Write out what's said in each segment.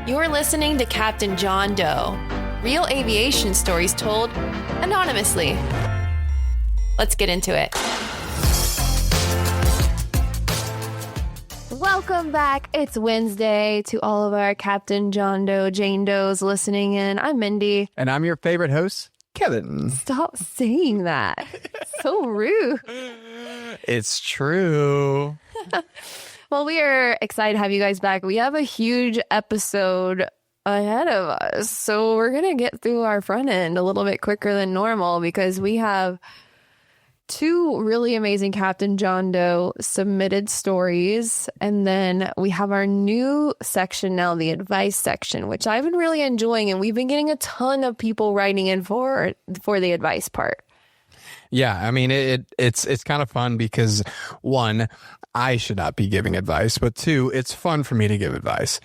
You're listening to Captain John Doe, real aviation stories told anonymously. Let's get into it. Welcome back. It's Wednesday to all of our Captain John Doe, Jane Does listening in. I'm Mindy. And I'm your favorite host, Kevin. Stop saying that. So rude. It's true. Well, we are excited to have you guys back. We have a huge episode ahead of us. So we're going to get through our front end a little bit quicker than normal because we have two really amazing Captain John Doe submitted stories. And then we have our new section now, the advice section, which I've been really enjoying. And we've been getting a ton of people writing in for the advice part. Yeah, I mean, it's kind of fun because, one, I should not be giving advice, but two, it's fun for me to give advice.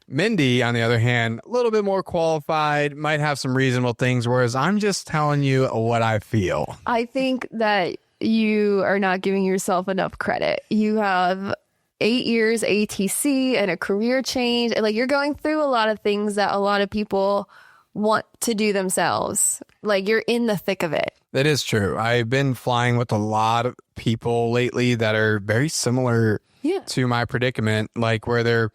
Mindy, on the other hand, a little bit more qualified, might have some reasonable things, whereas I'm just telling you what I feel. I think that you are not giving yourself enough credit. You have 8 years ATC and a career change, and you're going through a lot of things that a lot of people want to do themselves. You're in the thick of it. That is true. I've been flying with a lot of people lately that are very similar to my predicament, where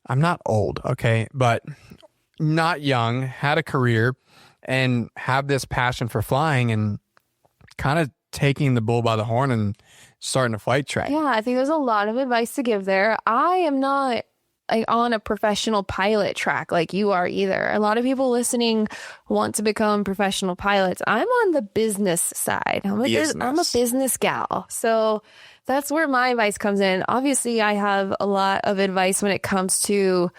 I'm not old, okay, but not young, had a career, and have this passion for flying and kind of taking the bull by the horn and starting a flight train. Yeah, I think there's a lot of advice to give there. I am not on a professional pilot track like you are either. A lot of people listening want to become professional pilots. I'm on the business side. I'm a business gal. So that's where my advice comes in. Obviously, I have a lot of advice when it comes to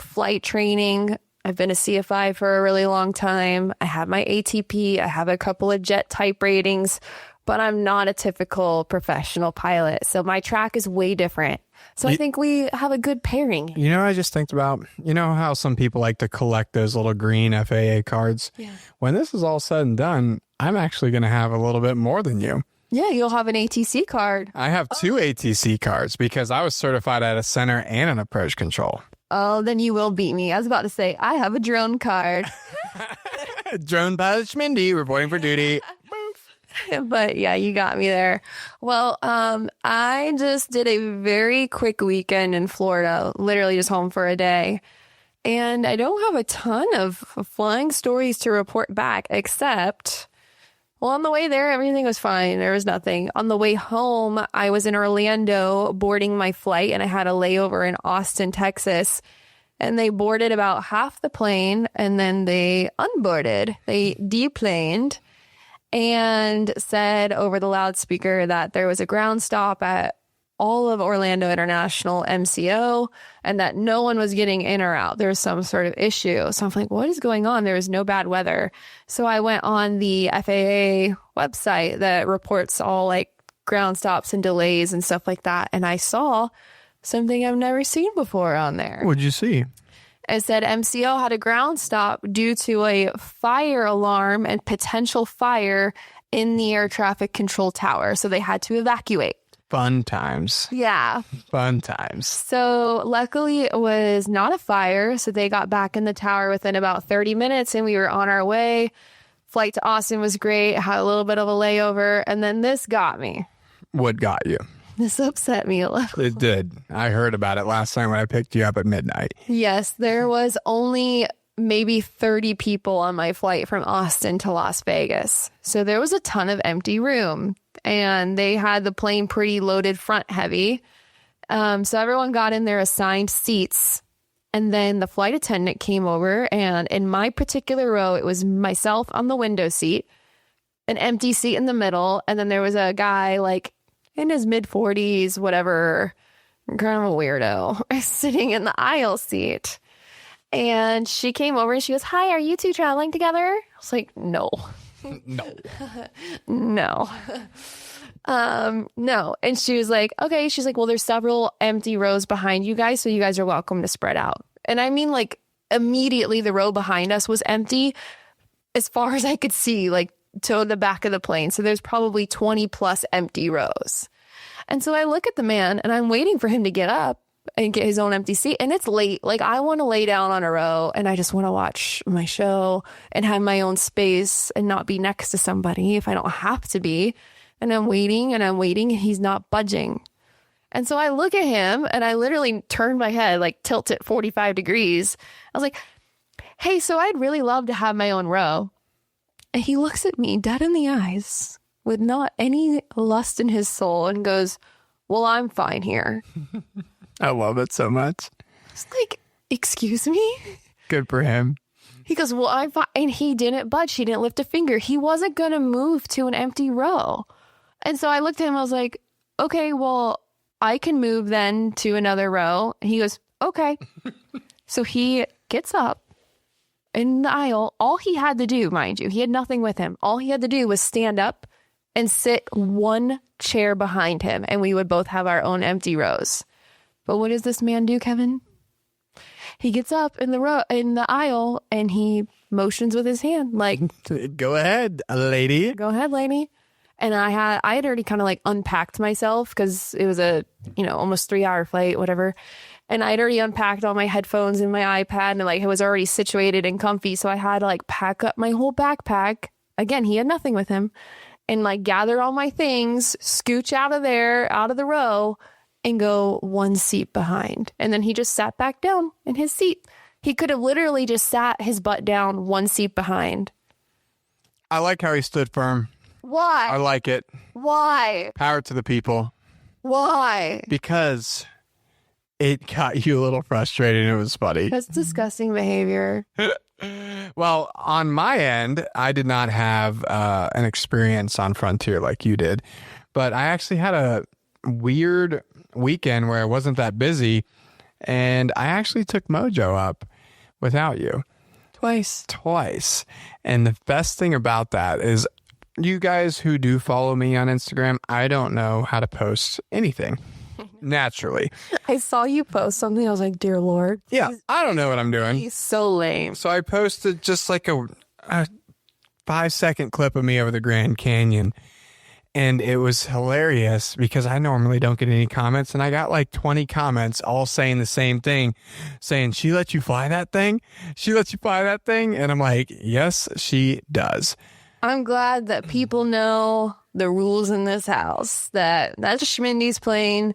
flight training. I've been a CFI for a really long time. I have my ATP. I have a couple of jet type ratings, but I'm not a typical professional pilot. So my track is way different. So I think we have a good pairing. You know, I just think about, how some people like to collect those little green FAA cards? Yeah. When this is all said and done, I'm actually going to have a little bit more than you. Yeah, you'll have an ATC card. I have two ATC cards because I was certified at a center and an approach control. Oh, then you will beat me. I was about to say, I have a drone card. Drone pilot Mindy reporting for duty. But yeah, you got me there. Well, I just did a very quick weekend in Florida, literally just home for a day. And I don't have a ton of flying stories to report back, except, on the way there, everything was fine. There was nothing. On the way home, I was in Orlando boarding my flight, and I had a layover in Austin, Texas. And they boarded about half the plane, and then they unboarded. They deplaned and said over the loudspeaker that there was a ground stop at all of Orlando International MCO and that no one was getting in or out. There was some sort of issue. So I'm like, what is going on? There was no bad weather. So I went on the FAA website that reports all ground stops and delays and stuff like that. And I saw something I've never seen before on there. What'd you see? It said MCO had a ground stop due to a fire alarm and potential fire in the air traffic control tower. So they had to evacuate. Fun times. Yeah. Fun times. So luckily it was not a fire. So they got back in the tower within about 30 minutes and we were on our way. Flight to Austin was great. Had a little bit of a layover. And then this got me. What got you? This upset me a little. It did. I heard about it last time when I picked you up at midnight. Yes, there was only maybe 30 people on my flight from Austin to Las Vegas. So there was a ton of empty room. And they had the plane pretty loaded front heavy. So everyone got in their assigned seats. And then the flight attendant came over. And in my particular row, it was myself on the window seat, an empty seat in the middle. And then there was a guy in his mid-40s, whatever, kind of a weirdo, sitting in the aisle seat. And she came over and she goes, "Hi, are you two traveling together?" I was like, no. No. No. No. And she was like, okay. She's like, well, there's several empty rows behind you guys, so you guys are welcome to spread out. And I mean, immediately the row behind us was empty as far as I could see, to the back of the plane. So there's probably 20 plus empty rows. And so I look at the man and I'm waiting for him to get up and get his own empty seat. And it's late. Like, I want to lay down on a row and I just want to watch my show and have my own space and not be next to somebody if I don't have to be. And I'm waiting and he's not budging. And so I look at him and I literally turn my head, like tilt it 45 degrees. I was like, hey, so I'd really love to have my own row. And he looks at me dead in the eyes with not any lust in his soul and goes, well, I'm fine here. I love it so much. It's like, excuse me? Good for him. He goes, well, I'm fine. And he didn't budge. He didn't lift a finger. He wasn't going to move to an empty row. And so I looked at him. I was like, okay, well, I can move then to another row. And he goes, okay. So he gets up in the aisle. All he had to do, mind you, he had nothing with him. All he had to do was stand up and sit one chair behind him, and we would both have our own empty rows. But what does this man do, Kevin? He gets up in the aisle, and he motions with his hand, like, "Go ahead, lady. Go ahead, lady." And I had already kind of like unpacked myself because it was a almost 3-hour flight, whatever. And I'd already unpacked all my headphones and my iPad, and like it was already situated and comfy. So I had to like pack up my whole backpack. Again, he had nothing with him. And like gather all my things, scooch out of the row, and go one seat behind. And then he just sat back down in his seat. He could have literally just sat his butt down one seat behind. I like how he stood firm. Why? I like it. Why? Power to the people. Why? Because it got you a little frustrated and it was funny. That's disgusting behavior. Well, on my end, I did not have an experience on Frontier like you did, but I actually had a weird weekend where I wasn't that busy, and I actually took Mojo up without you. Twice. And the best thing about that is, you guys who do follow me on Instagram, I don't know how to post anything. Naturally. I saw you post something. I was like, dear Lord. Yeah, I don't know what I'm doing. He's so lame. So I posted just like a 5-second clip of me over the Grand Canyon. And it was hilarious because I normally don't get any comments. And I got like 20 comments all saying the same thing, saying, she let you fly that thing? She let you fly that thing? And I'm like, yes, she does. I'm glad that people know the rules in this house, that's Schmindy's plane.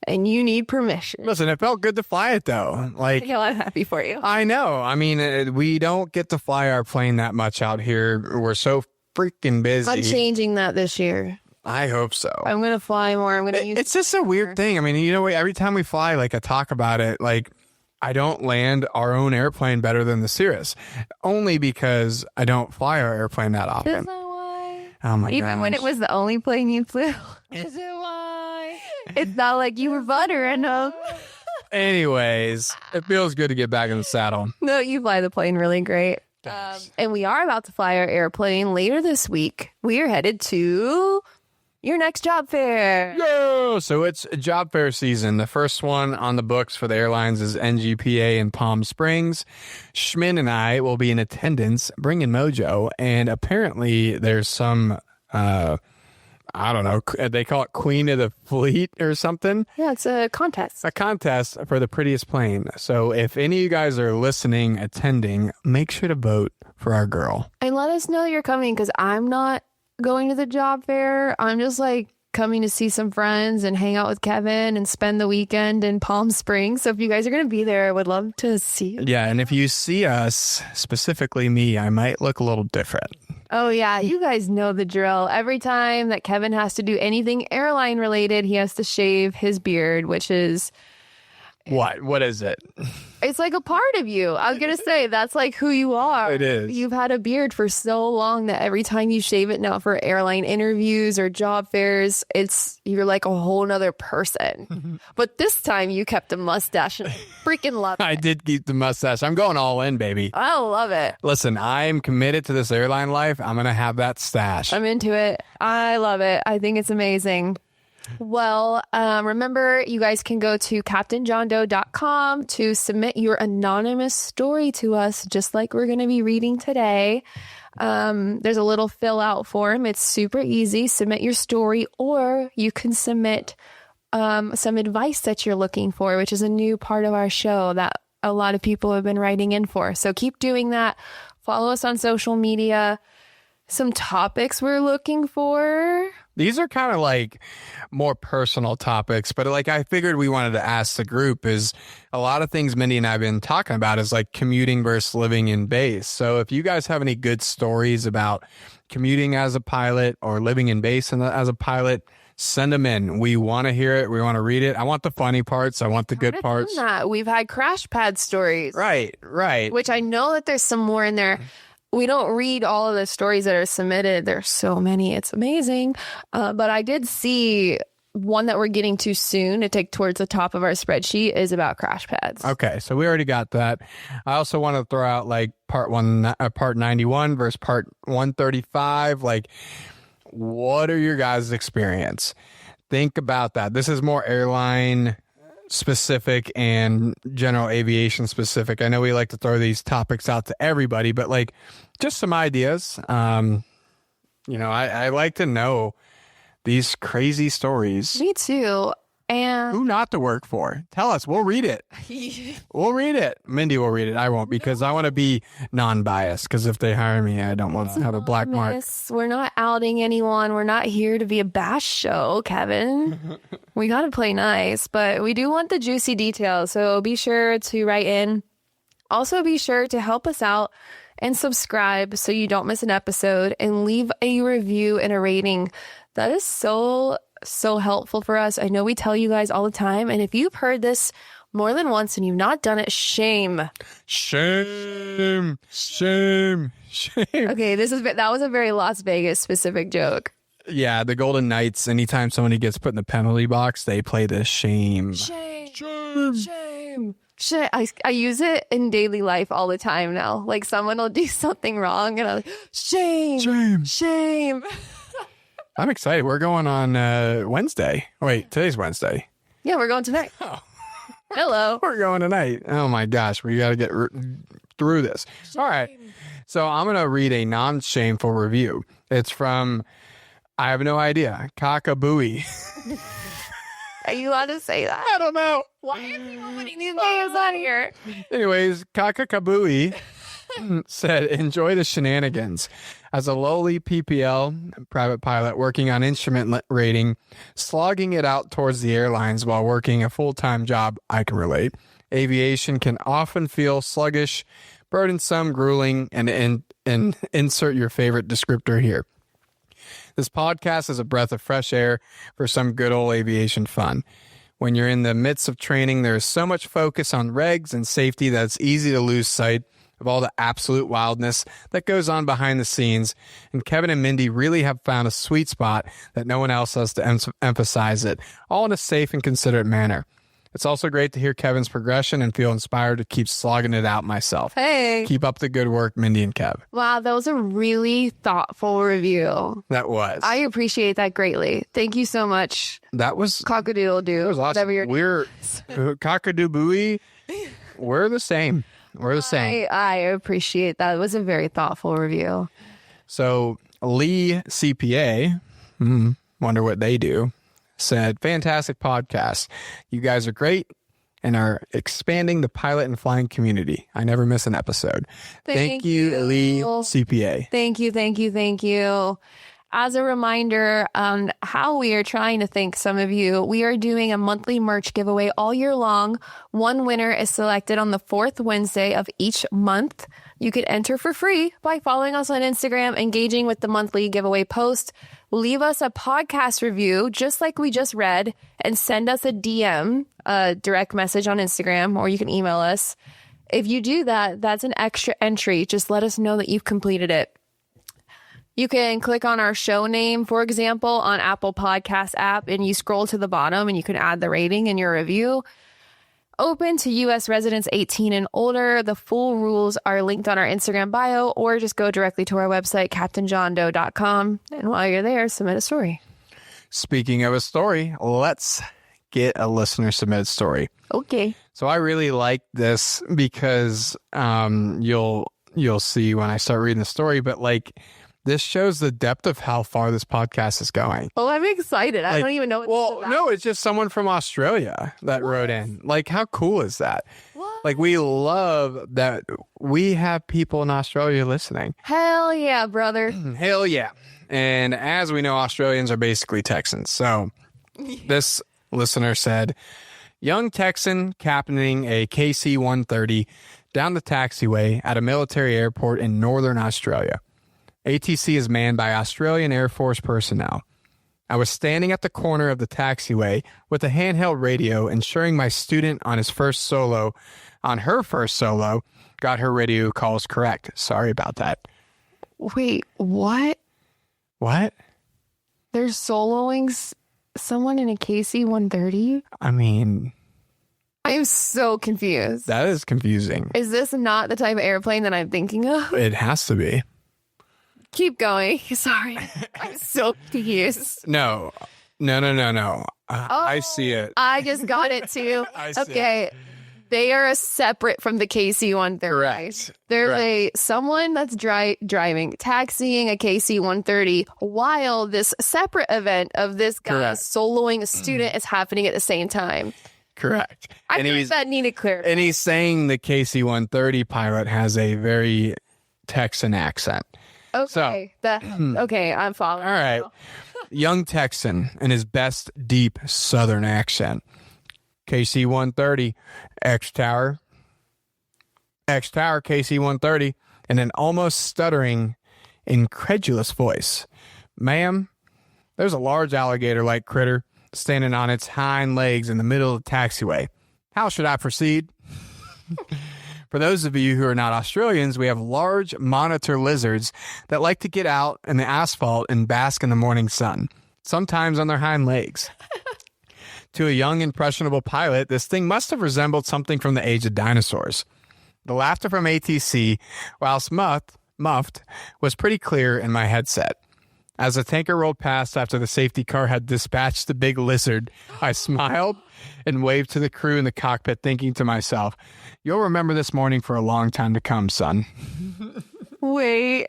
And you need permission. Listen, it felt good to fly it, though. Like, yeah, I'm happy for you. I know. I mean, we don't get to fly our plane that much out here. We're so freaking busy. I'm changing that this year. I hope so. I'm going to fly more. I'm going to use It's just a weird thing. I mean, every time we fly, like I talk about it, like I don't land our own airplane better than the Cirrus. Only because I don't fly our airplane that often. Is that why? Oh my god. Even when it was the only plane you flew. Is it why? It's not like you were buttering them. Anyways, it feels good to get back in the saddle. No, you fly the plane really great. And we are about to fly our airplane later this week. We are headed to your next job fair. Yeah, so it's job fair season. The first one on the books for the airlines is NGPA in Palm Springs. Schmin and I will be in attendance, bringing Mojo, and apparently there's some I don't know, they call it Queen of the Fleet or something. Yeah, it's a contest. A contest for the prettiest plane. So if any of you guys are listening, attending, make sure to vote for our girl. And let us know you're coming, because I'm not going to the job fair. I'm just like coming to see some friends and hang out with Kevin and spend the weekend in Palm Springs. So if you guys are going to be there, I would love to see you. Yeah, and if you see us, specifically me, I might look a little different. Oh, yeah. You guys know the drill. Every time that Kevin has to do anything airline related, he has to shave his beard, which is... What is it? It's like a part of you. I was going to say, that's like who you are. It is. You've had a beard for so long that every time you shave it now for airline interviews or job fairs, you're like a whole nother person. But this time you kept a mustache, and I freaking love it. I did keep the mustache. I'm going all in, baby. I love it. Listen, I'm committed to this airline life. I'm going to have that stash. I'm into it. I love it. I think it's amazing. Well, remember, you guys can go to CaptainJohnDoe.com to submit your anonymous story to us, just like we're going to be reading today. There's a little fill out form. It's super easy. Submit your story, or you can submit some advice that you're looking for, which is a new part of our show that a lot of people have been writing in for. So keep doing that. Follow us on social media. Some topics we're looking for. These are kind of like more personal topics, but like I figured we wanted to ask the group is a lot of things Mindy and I have been talking about is like commuting versus living in base. So if you guys have any good stories about commuting as a pilot or living in base as a pilot, send them in. We want to hear it. We want to read it. I want the funny parts. I want the good parts. We've had crash pad stories. Right. Which I know that there's some more in there. We don't read all of the stories that are submitted. There's so many. It's amazing. But I did see one that we're getting to soon to take towards the top of our spreadsheet is about crash pads. Okay, so we already got that. I also want to throw out like part 91 versus part 135. Like, what are your guys' experience? Think about that. This is more airline specific and general aviation specific. I know we like to throw these topics out to everybody, but like just some ideas. I like to know these crazy stories. Me too. And who not to work for? Tell us. We'll read it. We'll read it. Mindy will read it. I won't because I want to be non-biased because if they hire me, I don't want to have a black mark. We're not outing anyone. We're not here to be a bash show, Kevin. We got to play nice, but we do want the juicy details. So be sure to write in. Also be sure to help us out and subscribe so you don't miss an episode and leave a review and a rating. That is so helpful for us. I know we tell you guys all the time, and if you've heard this more than once and you've not done it, shame. Okay, that was a very Las Vegas specific joke. Yeah, the Golden Knights, anytime somebody gets put in the penalty box, they play the shame. I use it in daily life all the time now. Like someone will do something wrong and I'm like, shame. I'm excited. We're going on Wednesday. Wait, today's Wednesday. Yeah, we're going tonight. Oh. Hello. We're going tonight. Oh my gosh, we got to get through this. All right. So I'm going to read a non-shameful review. It's from, I have no idea, Cockabooey. Are you allowed to say that? I don't know. Why are people putting these names on here? Anyways, Cockabooey said, enjoy the shenanigans. As a lowly PPL, private pilot, working on instrument rating, slogging it out towards the airlines while working a full-time job, I can relate. Aviation can often feel sluggish, burdensome, grueling, and insert your favorite descriptor here. This podcast is a breath of fresh air for some good old aviation fun. When you're in the midst of training, there is so much focus on regs and safety that it's easy to lose sight of all the absolute wildness that goes on behind the scenes, and Kevin and Mindy really have found a sweet spot that no one else has to emphasize it, all in a safe and considerate manner. It's also great to hear Kevin's progression and feel inspired to keep slogging it out myself. Hey. Keep up the good work, Mindy and Kev. Wow, that was a really thoughtful review. That was. I appreciate that greatly. Thank you so much. That was... Cock-a-doodle-doo. That was awesome. We're... Cock-a-doo-booey. We're the same. We're the same. I appreciate that. It was a very thoughtful review. So Lee CPA, wonder what they do, said, fantastic podcast. You guys are great and are expanding the pilot and flying community. I never miss an episode. Thank you, Lee CPA. Thank you. As a reminder on how we are trying to thank some of you, we are doing a monthly merch giveaway all year long. One winner is selected on the fourth Wednesday of each month. You could enter for free by following us on Instagram, engaging with the monthly giveaway post. Leave us a podcast review, just like we just read, and send us a DM, a direct message on Instagram, or you can email us. If you do that, that's an extra entry. Just let us know that you've completed it. You can click on our show name, for example, on Apple Podcast app, and you scroll to the bottom and you can add the rating in your review. Open to U.S. residents 18 and older. The full rules are linked on our Instagram bio, or just go directly to our website, CaptainJohnDoe.com. And while you're there, submit a story. Speaking of a story, let's get a listener submitted story. Okay. So I really like this because you'll see when I start reading the story, but like This shows the depth of how far this podcast is going. Oh, I'm excited. I don't even know what this is about. No, it's just someone from Australia that wrote in. Like, how cool is that? What? Like, we love that we have people in Australia listening. Hell yeah, brother. Hell yeah. And as we know, Australians are basically Texans. So this listener said, young Texan captaining a KC-130 down the taxiway at a military airport in northern Australia. ATC is manned by Australian Air Force personnel. I was standing at the corner of the taxiway with a handheld radio, ensuring my student on her first solo, got her radio calls correct. Sorry about that. Wait, what? What? They're soloing someone in a KC-130? I mean, I am so confused. that is confusing. Is this not the type of airplane that I'm thinking of? It has to be. Keep going. Sorry. I'm so confused. No. I see it. I just got it too. I see Okay. They are separate from the KC-130. Correct. They're someone that's driving, taxiing a KC-130 while this separate event of this guy Correct. soloing a student is happening at the same time. Correct. I think that needed clarity. And he's saying the KC-130 pilot has a very Texan accent. Okay. Okay, I'm following. All right. Young Texan in his best deep Southern accent. KC-130, X-Tower, KC-130, in an almost stuttering, incredulous voice. Ma'am, there's a large alligator-like critter standing on its hind legs in the middle of the taxiway. How should I proceed? For those of you who are not Australians, we have large monitor lizards that like to get out in the asphalt and bask in the morning sun, sometimes on their hind legs. To a young, impressionable pilot, this thing must have resembled something from the age of dinosaurs. The laughter from ATC, whilst muffed, was pretty clear in my headset. As the tanker rolled past after the safety car had dispatched the big lizard, I smiled and waved to the crew in the cockpit, thinking to myself, you'll remember this morning for a long time to come, son. Wait.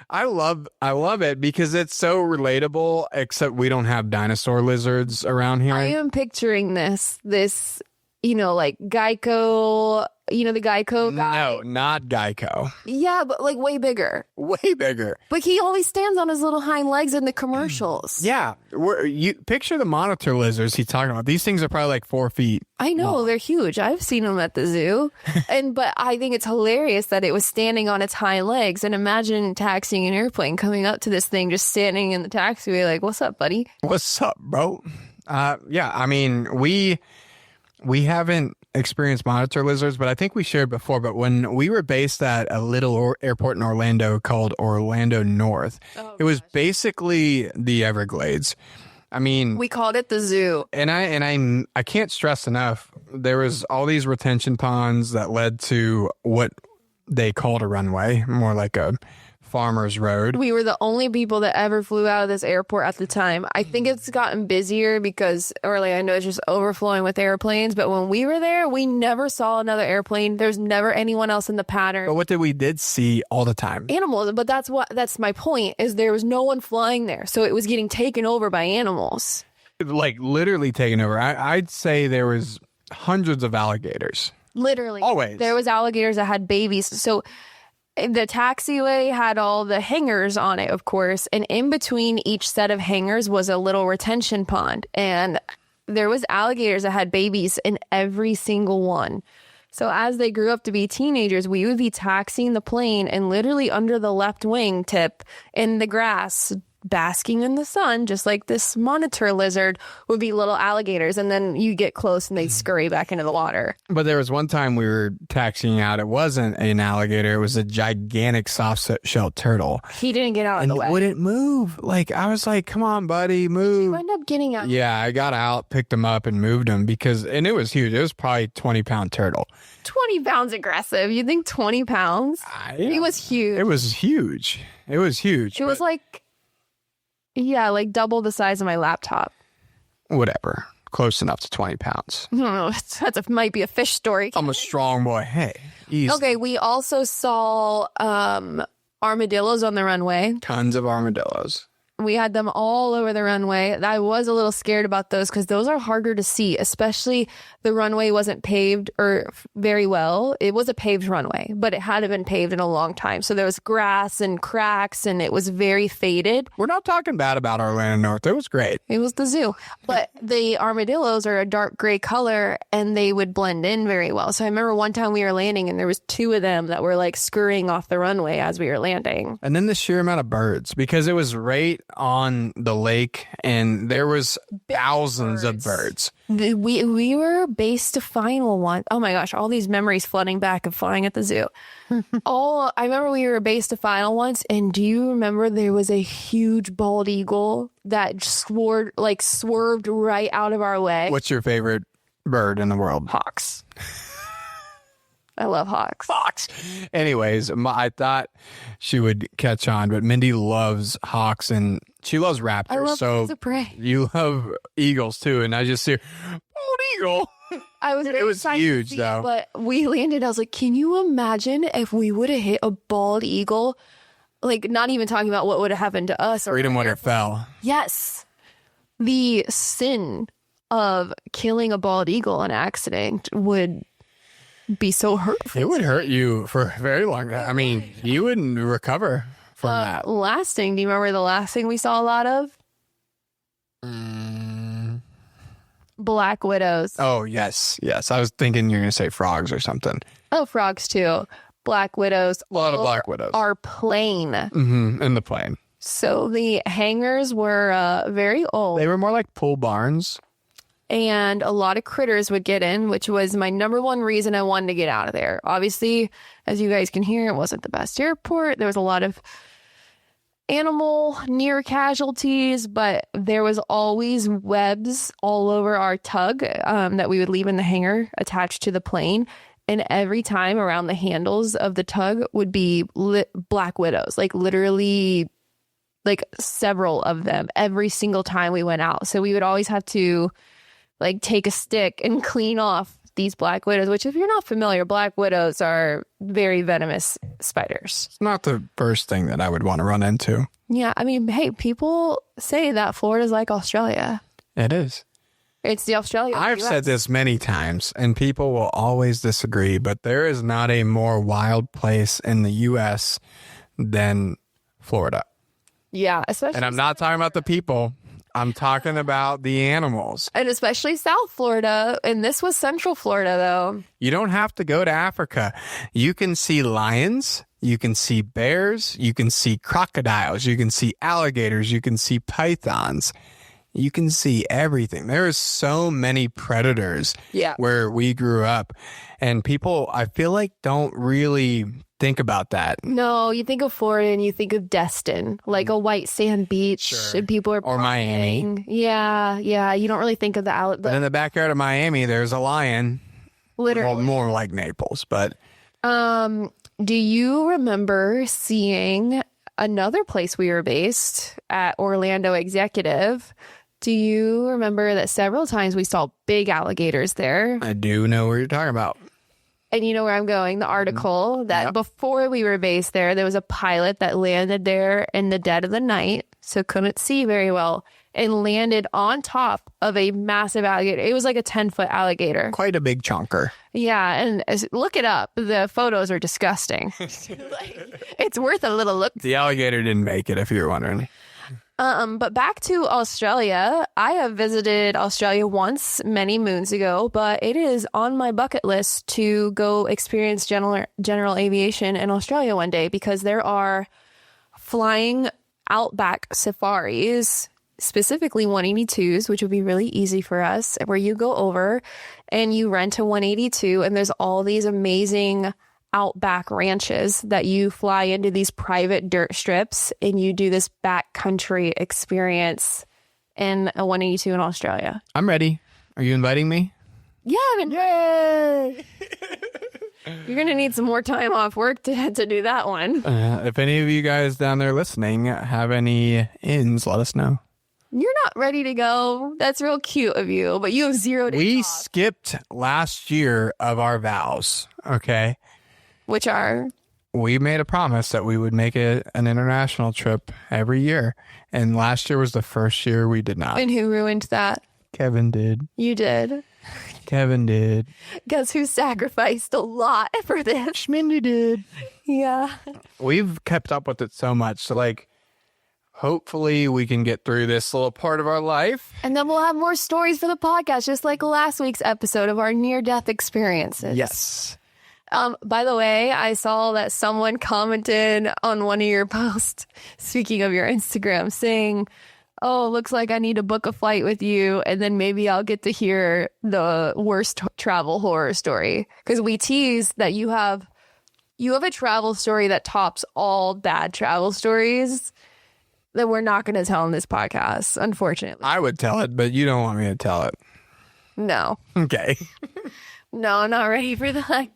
I love it because it's so relatable, except we don't have dinosaur lizards around here. I am picturing this, like Geico, the Geico guy. No, not Geico. Yeah, but like way bigger. Way bigger. But he always stands on his little hind legs in the commercials. Yeah. You picture the monitor lizards he's talking about. These things are probably like 4 feet. I know, long. they're huge. I've seen them at the zoo. But I think it's hilarious that it was standing on its hind legs. And imagine taxiing an airplane coming up to this thing, just standing in the taxiway like, what's up, buddy? What's up, bro? Yeah, I mean, we haven't experienced monitor lizards, but I think we shared before. But when we were based at a little airport in Orlando called Orlando North, it was basically the Everglades. I mean, we called it the zoo. And I can't stress enough, there was all these retention ponds that led to what they called a runway, more like a farmer's road. We were the only people that ever flew out of this airport at the time. I think it's gotten busier because Orlando is just overflowing with airplanes. But when we were there, we never saw another airplane. There's never anyone else in the pattern. But what we did see all the time? Animals. But that's my point, is there was no one flying there. So it was getting taken over by animals. Like literally taken over. I'd say there was hundreds of alligators. Literally. Always. There was alligators that had babies. So the taxiway had all the hangars on it, of course, and in between each set of hangars was a little retention pond, and there was alligators that had babies in every single one. So as they grew up to be teenagers, we would be taxiing the plane, and literally under the left wing tip in the grass, basking in the sun, just like this monitor lizard, would be little alligators, and then you get close and they scurry back into the water. But there was one time we were taxiing out, it wasn't an alligator, it was a gigantic soft-shelled turtle. He didn't get out of the way. And it wouldn't move. Like, I was like, come on, buddy, move. You end up getting out. Yeah, I got out, picked him up, and moved him and it was huge. It was probably a 20-pound turtle. 20 pounds aggressive. You think 20 pounds? It was huge. It was huge. It was like... Yeah, like double the size of my laptop. Whatever. Close enough to 20 pounds. I don't know. That might be a fish story. I'm a strong boy. Hey. Easy. Okay, we also saw armadillos on the runway. Tons of armadillos. We had them all over the runway. I was a little scared about those because those are harder to see, especially the runway wasn't paved or very well. It was a paved runway, but it hadn't been paved in a long time. So there was grass and cracks and it was very faded. We're not talking bad about Orlando North. It was great. It was the zoo. But the armadillos are a dark gray color and they would blend in very well. So I remember one time we were landing and there was 2 of them that were like scurrying off the runway as we were landing. And then the sheer amount of birds, because it was right on the lake and there was thousands of birds. We were base to final one. Oh my gosh, all these memories flooding back of flying at the zoo. I remember we were base to final once, and do you remember there was a huge bald eagle that swerved right out of our way? What's your favorite bird in the world? Hawks. I love hawks. Hawks. Anyways, I thought she would catch on, but Mindy loves hawks and she loves raptors. I love birds of prey. You love eagles too, and I just see bald eagle. It was huge though. But we landed. I was like, can you imagine if we would have hit a bald eagle? Like, not even talking about what would have happened to us. Freedom would have fell. Yes. The sin of killing a bald eagle in accident would be so hurtful. It would hurt you for a very long time. I mean, you wouldn't recover from that. Last thing, do you remember the last thing we saw a lot of? Black widows. Oh, yes. I was thinking you're going to say frogs or something. Oh, frogs too. Black widows. A lot of black widows. Our plane. Mm-hmm, in the plane. So the hangars were very old. They were more like pool barns. And a lot of critters would get in, which was my number one reason I wanted to get out of there. Obviously, as you guys can hear, it wasn't the best airport. There was a lot of animal near casualties, but there was always webs all over our tug that we would leave in the hangar attached to the plane. And every time around the handles of the tug would be black widows, like literally like several of them every single time we went out. So we would always have to like take a stick and clean off these black widows, which if you're not familiar, black widows are very venomous spiders. It's not the first thing that I would want to run into. Yeah. I mean, hey, people say that Florida's like Australia. It is. It's the Australia. I've said this many times and people will always disagree, but there is not a more wild place in the U.S. than Florida. Yeah. Especially. And I'm not talking about the people. I'm talking about the animals. And especially South Florida. And this was Central Florida, though. You don't have to go to Africa. You can see lions. You can see bears. You can see crocodiles. You can see alligators. You can see pythons. You can see everything. There are so many predators where we grew up. And people, I feel like, don't really think about that. No, you think of Florida and you think of Destin, like a white sand beach, sure. And people are or Miami. Yeah. You don't really think of the but in the backyard of Miami, there's a lion. Literally, well, more like Naples. But do you remember seeing another place we were based at Orlando Executive? Do you remember that several times we saw big alligators there? I do know what you're talking about. And you know where I'm going? The article that before we were based there was a pilot that landed there in the dead of the night, so couldn't see very well, and landed on top of a massive alligator. It was like a 10-foot alligator. Quite a big chunker. Yeah, and look it up. The photos are disgusting. It's worth a little look. The alligator didn't make it, if you're wondering. But back to Australia. I have visited Australia once many moons ago, but it is on my bucket list to go experience general aviation in Australia one day because there are flying outback safaris, specifically 182s, which would be really easy for us, where you go over and you rent a 182 and there's all these amazing outback ranches that you fly into these private dirt strips and you do this backcountry experience in a 182 in Australia. I'm ready. Are you inviting me? Yeah. Yay! You're going to need some more time off work to do that one. If any of you guys down there listening have any ins, let us know. You're not ready to go. That's real cute of you, but you have 0 days We off. skipped last year of our vows, okay? Which are? we made a promise that we would make it an international trip every year. And last year was the first year we did not. And who ruined that? Kevin did. You did. Kevin did. Guess who sacrificed a lot for this? Schmindy did. Yeah. We've kept up with it so much. So, like, hopefully we can get through this little part of our life. And then we'll have more stories for the podcast, just like last week's episode of our near-death experiences. Yes. By the way, I saw that someone commented on one of your posts, speaking of your Instagram, saying, oh, looks like I need to book a flight with you, and then maybe I'll get to hear the worst travel horror story. Because we tease that you have a travel story that tops all bad travel stories that we're not going to tell in this podcast, unfortunately. I would tell it, but you don't want me to tell it. No. Okay. No, I'm not ready for that.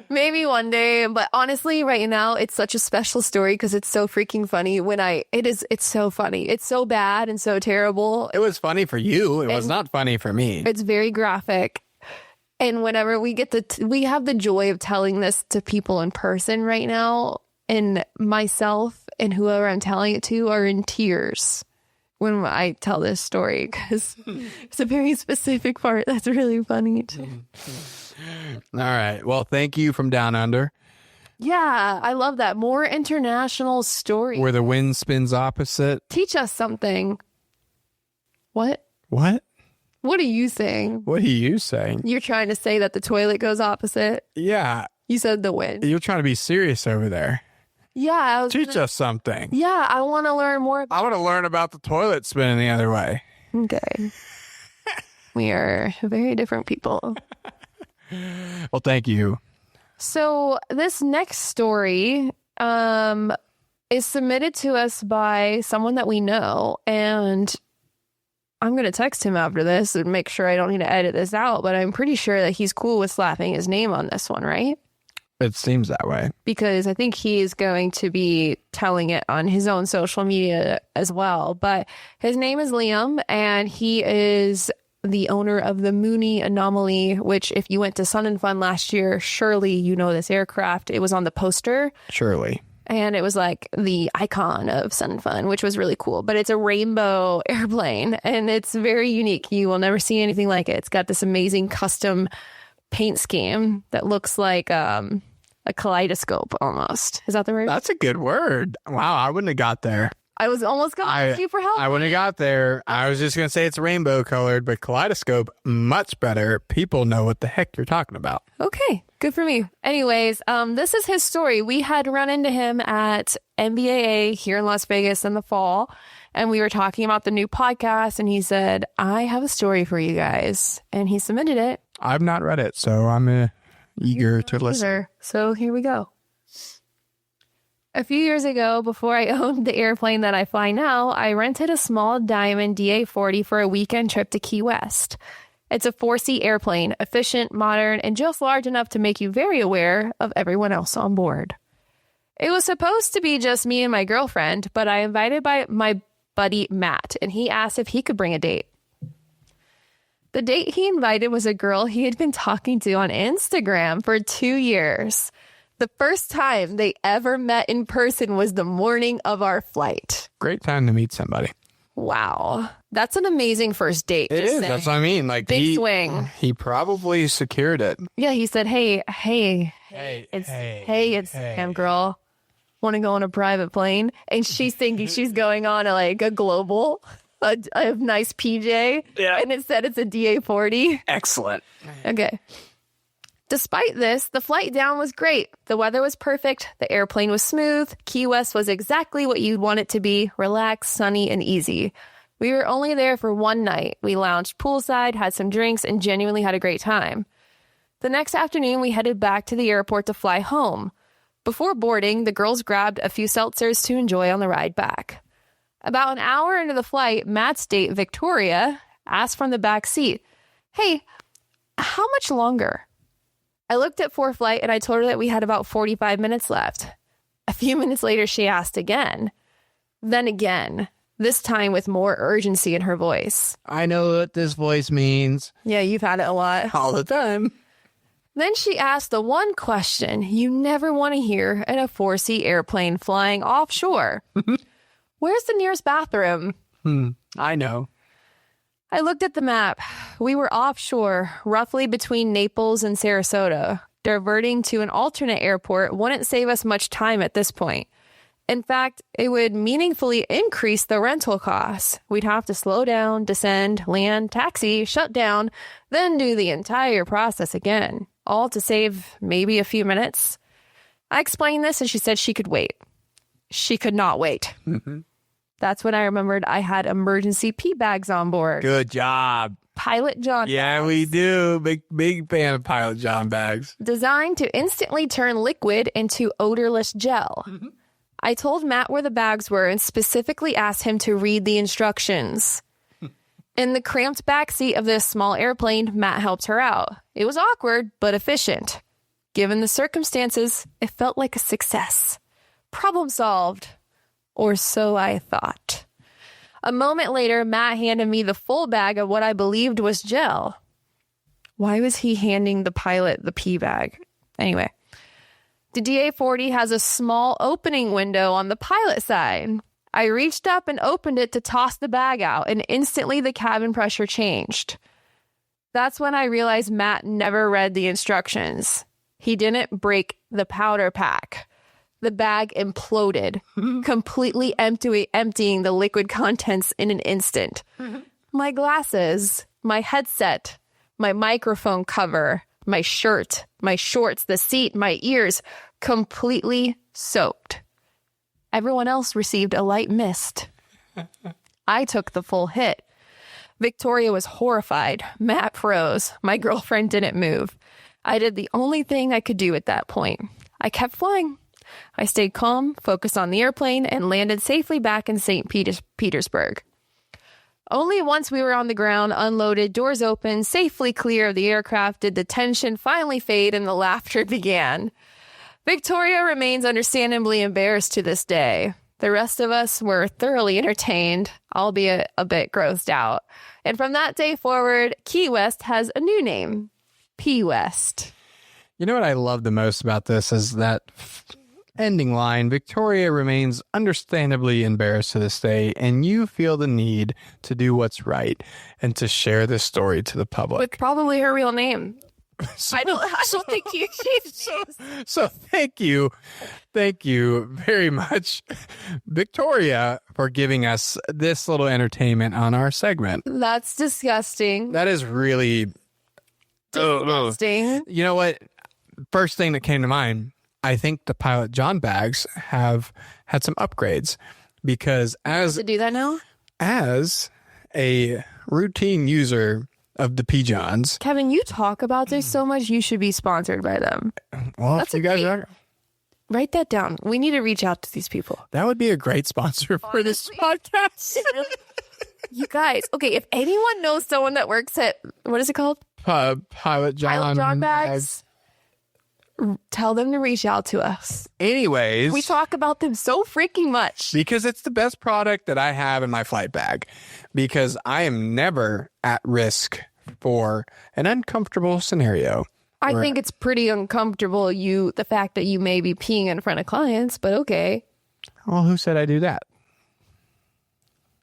Maybe one day, but honestly, right now, it's such a special story because it's so freaking funny. It's so funny. It's so bad and so terrible. It was funny for you. It was not funny for me. It's very graphic. And whenever we get we have the joy of telling this to people in person right now, and myself and whoever I'm telling it to are in tears when I tell this story because it's a very specific part that's really funny too. All right. Well, thank you from Down Under. Yeah, I love that. More international stories. Where the wind spins opposite. Teach us something. What? What? What are you saying? What are you saying? You're trying to say that the toilet goes opposite? Yeah. You said the wind. You're trying to be serious over there. Yeah. Teach us something. Yeah, I want to learn more. I want to learn about the toilet spinning the other way. Okay. We are very different people. Well, thank you. So this next story is submitted to us by someone that we know, and I'm going to text him after this and make sure I don't need to edit this out, but I'm pretty sure that he's cool with slapping his name on this one, right? It seems that way. Because I think he is going to be telling it on his own social media as well. But his name is Liam, and he is the owner of the Mooney Anomaly, which if you went to Sun and Fun last year, surely you know this aircraft. It was on the poster. Surely. And it was like the icon of Sun and Fun, which was really cool. But it's a rainbow airplane, and it's very unique. You will never see anything like it. It's got this amazing custom paint scheme that looks like a kaleidoscope almost. Is that the word? That's a good word. Wow, I wouldn't have got there. I was almost going to ask you for help. I wouldn't have got there. I was just going to say it's rainbow colored, but kaleidoscope, much better. People know what the heck you're talking about. Okay, good for me. Anyways, this is his story. We had run into him at NBAA here in Las Vegas in the fall, and we were talking about the new podcast, and he said, I have a story for you guys. And he submitted it. I've not read it, so I'm eager to listen. So here we go. A few years ago, before I owned the airplane that I fly now, I rented a small Diamond DA-40 for a weekend trip to Key West. It's a 4-seat airplane, efficient, modern, and just large enough to make you very aware of everyone else on board. It was supposed to be just me and my girlfriend, but I invited my buddy Matt, and he asked if he could bring a date. The date he invited was a girl he had been talking to on Instagram for 2 years. The first time they ever met in person was the morning of our flight. Great time to meet somebody. Wow. That's an amazing first date. It is. That's what I mean. Like big swing. He probably secured it. Yeah, he said, it's Sam, girl. Want to go on a private plane? And she's thinking she's going on a global, a nice PJ. Yeah. And it said it's a DA-40. Excellent. Okay. Despite this, the flight down was great. The weather was perfect. The airplane was smooth. Key West was exactly what you'd want it to be. Relaxed, sunny, and easy. We were only there for one night. We lounged poolside, had some drinks, and genuinely had a great time. The next afternoon, we headed back to the airport to fly home. Before boarding, the girls grabbed a few seltzers to enjoy on the ride back. About an hour into the flight, Matt's date, Victoria, asked from the back seat, "Hey, how much longer?" I looked at ForeFlight and I told her that we had about 45 minutes left. A few minutes later, she asked again. Then again, this time with more urgency in her voice. I know what this voice means. Yeah, you've had it a lot. All the time. Then she asked the one question you never want to hear in a 4-seat airplane flying offshore. Where's the nearest bathroom? I know. I looked at the map. We were offshore, roughly between Naples and Sarasota. Diverting to an alternate airport wouldn't save us much time at this point. In fact, it would meaningfully increase the rental costs. We'd have to slow down, descend, land, taxi, shut down, then do the entire process again, all to save maybe a few minutes. I explained this and she said she could wait. She could not wait. That's when I remembered I had emergency pee bags on board. Good job. Pilot John Yeah, bags. we do. Big fan of Pilot John bags. Designed to instantly turn liquid into odorless gel. I told Matt where the bags were and specifically asked him to read the instructions. In the cramped backseat of this small airplane, Matt helped her out. It was awkward, but efficient. Given the circumstances, it felt like a success. Problem solved. Or so I thought. A moment later, Matt handed me the full bag of what I believed was gel. Why was he handing the pilot the pee bag? Anyway. The DA-40 has a small opening window on the pilot side. I reached up and opened it to toss the bag out, and instantly the cabin pressure changed. That's when I realized Matt never read the instructions. He didn't break the powder pack. The bag imploded, completely emptying the liquid contents in an instant. My glasses, my headset, my microphone cover, my shirt, my shorts, the seat, my ears, completely soaked. Everyone else received a light mist. I took the full hit. Victoria was horrified. Matt froze. My girlfriend didn't move. I did the only thing I could do at that point. I kept flying. I stayed calm, focused on the airplane, and landed safely back in St. Petersburg. Only once we were on the ground, unloaded, doors open, safely clear of the aircraft, did the tension finally fade and the laughter began. Victoria remains understandably embarrassed to this day. The rest of us were thoroughly entertained, albeit a bit grossed out. And from that day forward, Key West has a new name, P West. You know what I love the most about this is that ending line, Victoria remains understandably embarrassed to this day, and you feel the need to do what's right and to share this story to the public. With probably her real name. I don't think you changed names. So thank you very much, Victoria, for giving us this little entertainment on our segment. That's disgusting. That is really disgusting. You know what? First thing that came to mind, I think the Pilot John bags have had some upgrades because to do that now? As a routine user of the P-Johns. Kevin, you talk about this so much, you should be sponsored by them. Well, if you guys are. Write that down. We need to reach out to these people. That would be a great sponsor for this podcast. You guys, okay, if anyone knows someone that works at, what is it called? Pilot John bags. Tell them to reach out to us. Anyways. We talk about them so freaking much. Because it's the best product that I have in my flight bag. Because I am never at risk for an uncomfortable scenario. I think it's pretty uncomfortable, the fact that you may be peeing in front of clients, but okay. Well, who said I do that?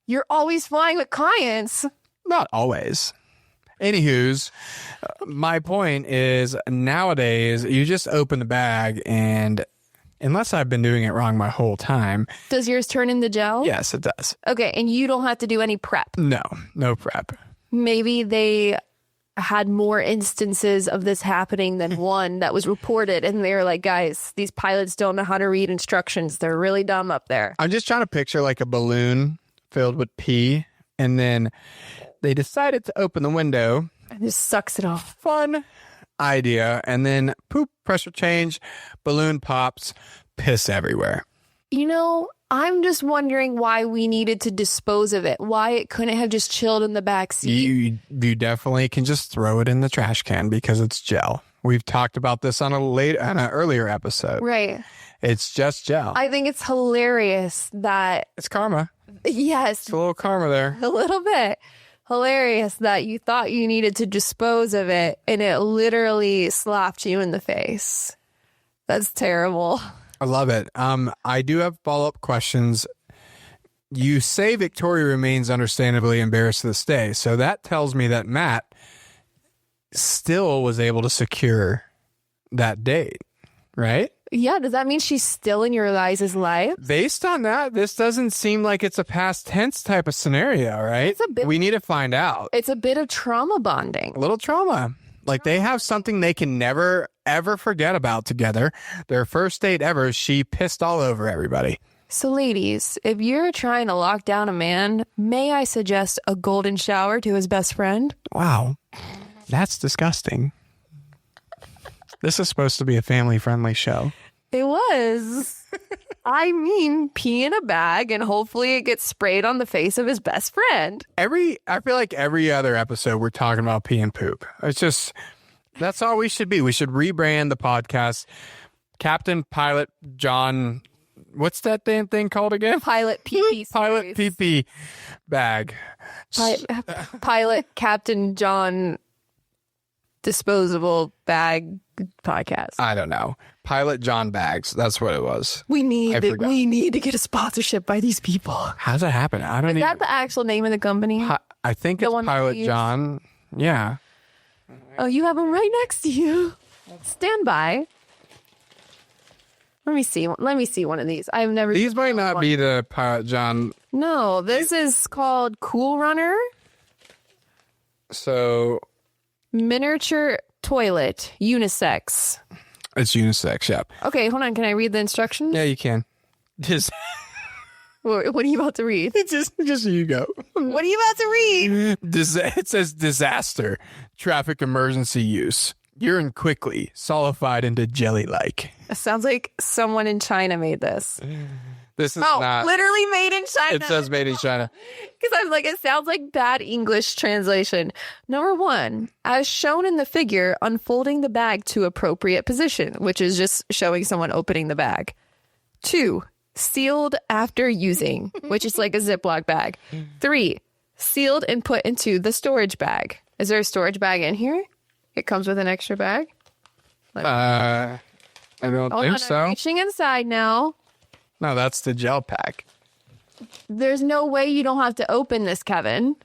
You're always flying with clients. Not always. Anywho's, my point is nowadays you just open the bag and unless I've been doing it wrong my whole time. Does yours turn into gel? Yes, it does. Okay, and you don't have to do any prep? No prep. Maybe they had more instances of this happening than one that was reported and they're like, guys, these pilots don't know how to read instructions. They're really dumb up there. I'm just trying to picture like a balloon filled with pee and then they decided to open the window. And just sucks it off. Fun idea. And then poop, pressure change, balloon pops, piss everywhere. You know, I'm just wondering why we needed to dispose of it. Why it couldn't have just chilled in the back seat. You definitely can just throw it in the trash can because it's gel. We've talked about this on an earlier episode. Right. It's just gel. I think it's hilarious that... It's karma. Yes. It's a little karma there. A little bit. hilarious that you thought you needed to dispose of it and it literally slapped you in the face. That's terrible. I love it. I do have follow-up questions. You say Victoria remains understandably embarrassed to this day. So that tells me that Matt still was able to secure that date, right? Yeah, does that mean she's still in your guys' life? Based on that, this doesn't seem like it's a past tense type of scenario, right? We need to find out. It's a bit of trauma bonding. A little trauma. Like they have something they can never, ever forget about together. Their first date ever, she pissed all over everybody. So ladies, if you're trying to lock down a man, may I suggest a golden shower to his best friend? Wow. That's disgusting. This is supposed to be a family-friendly show. It was. I mean, pee in a bag and hopefully it gets sprayed on the face of his best friend. I feel like every other episode we're talking about pee and poop. It's just, that's all we should be. We should rebrand the podcast. Captain Pilot John, what's that damn thing called again? Pilot PP. Pilot PP bag. Pilot Captain John Disposable Bag Podcast. I don't know. Pilot John Bags. That's what it was. We need to get a sponsorship by these people. How's that happen? Is that the actual name of the company? I think it's Pilot John. Yeah. Oh, you have them right next to you. Stand by. Let me see one of these. I've never. These might not be the Pilot John. No, this is called Cool Runner. So. Miniature toilet, unisex. It's unisex, yep. Okay, hold on. Can I read the instructions? Yeah, you can. Just. What are you about to read? It's just you go. What are you about to read? It says disaster, traffic emergency use. Urine quickly solidified into jelly-like. It sounds like someone in China made this. This is not literally made in China. It says made in China. Because I'm like, it sounds like bad English translation. Number 1, as shown in the figure, unfolding the bag to appropriate position, which is just showing someone opening the bag. 2, sealed after using, which is like a Ziploc bag. 3, sealed and put into the storage bag. Is there a storage bag in here? It comes with an extra bag? I don't think so. I'm reaching inside now. No, that's the gel pack. There's no way you don't have to open this, Kevin.